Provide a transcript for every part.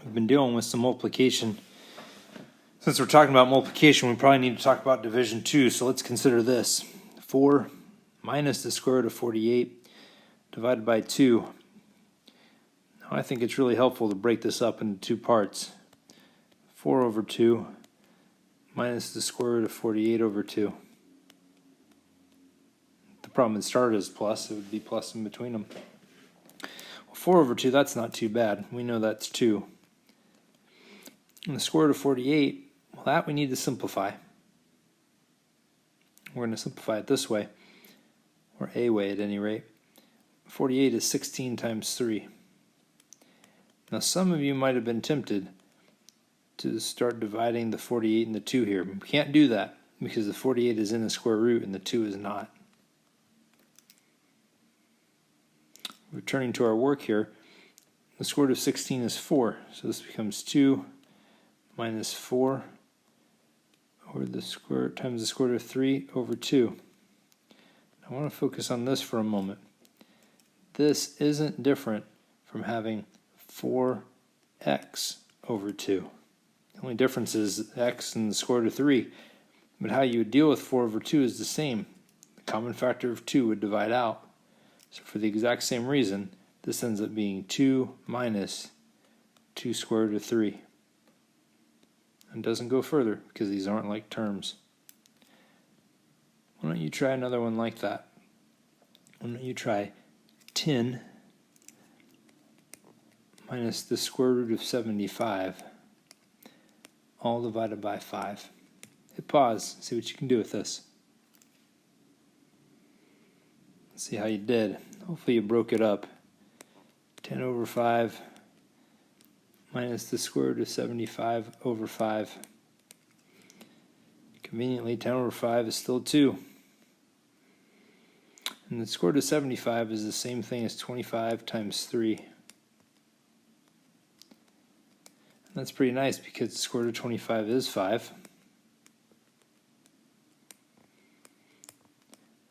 We've been dealing with some multiplication. Since we're talking about multiplication, we probably need to talk about division too. So let's consider this. 4 minus the square root of 48 divided by 2. Now I think it's really helpful to break this up into two parts. 4 over 2 minus the square root of 48 over 2. The problem it started as plus, it would be plus in between them. Well, 4 over 2, that's not too bad. We know that's 2. And the square root of 48, well, that we need to simplify. We're going to simplify it this way, or a way at any rate. 48 is 16 times 3. Now some of you might have been tempted to start dividing the 48 and the 2 here. We can't do that because the 48 is in the square root and the 2 is not. Returning to our work here, the square root of 16 is 4, so this becomes 2 minus 4 over the square times the square root of 3 over 2. I want to focus on this for a moment. This isn't different from having 4x over 2. The only difference is x and the square root of 3. But how you would deal with 4 over 2 is the same. The common factor of 2 would divide out. So for the exact same reason, this ends up being 2 minus 2 square root of 3. And doesn't go further because these aren't like terms. Why don't you try another one like that? Why don't you try 10 minus the square root of 75 all divided by 5. Hit pause, see what you can do with this. Let's see how you did. Hopefully you broke it up. 10 over 5 minus the square root of 75 over 5. Conveniently, 10 over 5 is still 2. And the square root of 75 is the same thing as 25 times 3. That's pretty nice because the square root of 25 is 5.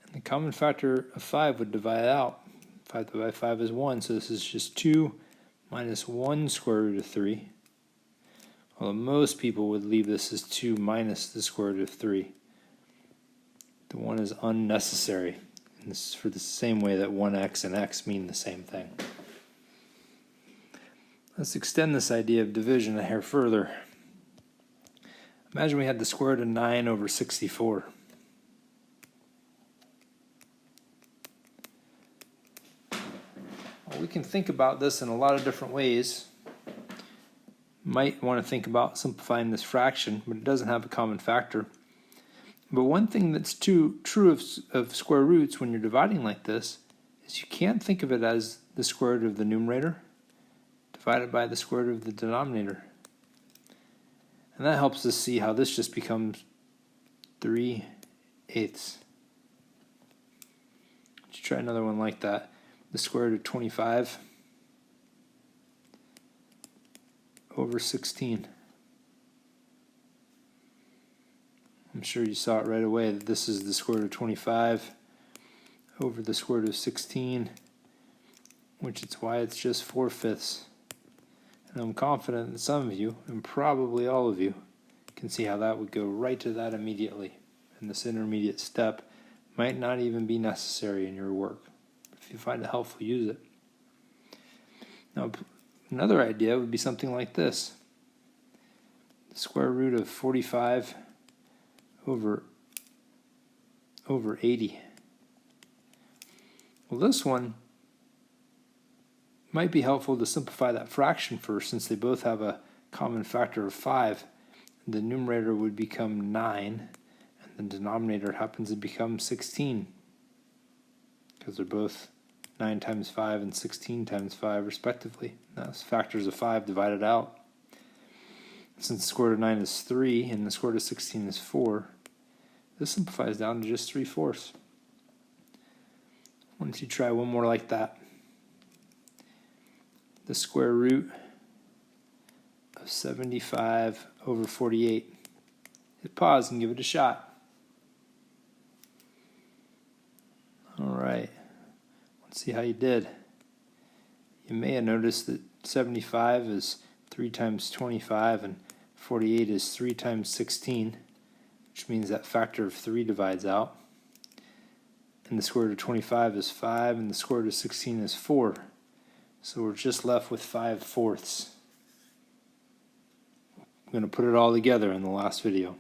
And the common factor of 5 would divide out. 5 divided by 5 is 1, so this is just 2 minus 1 square root of 3. Although most people would leave this as 2 minus the square root of 3. The 1 is unnecessary. And this is for the same way that 1x and x mean the same thing. Let's extend this idea of division a hair further. Imagine we had the square root of 9 over 64. Well, we can think about this in a lot of different ways. Might want to think about simplifying this fraction, but it doesn't have a common factor. But one thing that's true of square roots when you're dividing like this is you can't think of it as the square root of the numerator divided by the square root of the denominator. And that helps us see how this just becomes 3/8. Let's try another one like that. The square root of 25 over 16. I'm sure you saw it right away that this is the square root of 25 over the square root of 16, which is why it's just 4/5. And I'm confident that some of you, and probably all of you, can see how that would go right to that immediately. And this intermediate step might not even be necessary in your work. If you find it helpful, use it. Now, another idea would be something like this. The square root of 45 over 80. Well, this one might be helpful to simplify that fraction first, since they both have a common factor of 5. The numerator would become 9, and the denominator happens to become 16, because they're both 9 times 5 and 16 times 5 respectively. That's factors of 5 divided out. Since the square root of 9 is 3 and the square root of 16 is 4, this simplifies down to just 3/4. Why don't you try one more like that? The square root of 75 over 48. Hit pause and give it a shot. All right. Let's see how you did. You may have noticed that 75 is 3 times 25, and 48 is 3 times 16, which means that factor of 3 divides out. And the square root of 25 is 5, and the square root of 16 is 4. So we're just left with 5/4. I'm going to put it all together in the last video.